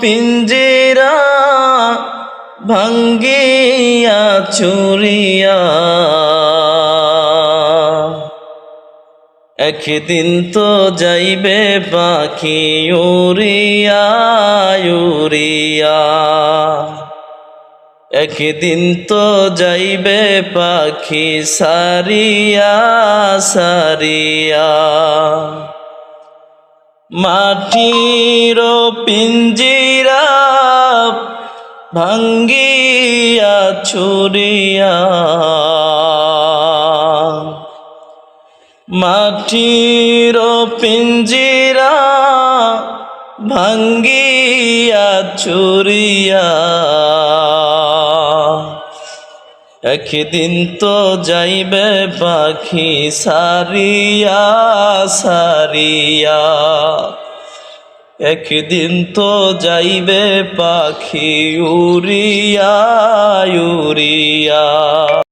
পিঞ্জিরা ভাঙ্গিয়া চুরিয়া একদিন তো যাইবে পাখি উড়িয়া উড়িয়া একদিন তো যাইবে পাখি সারিয়া সারিয়া মাটির পিঞ্জিরা ভাঙ্গিয়া চুরিয়া মাটির পিঞ্জিরা ভাঙ্গিয়া চুরিয়া একদিন তো যাইবে পাখি সারিয়া সারিয়া একদিন তো যাইবে পাখি উড়িয়া উড়িয়া।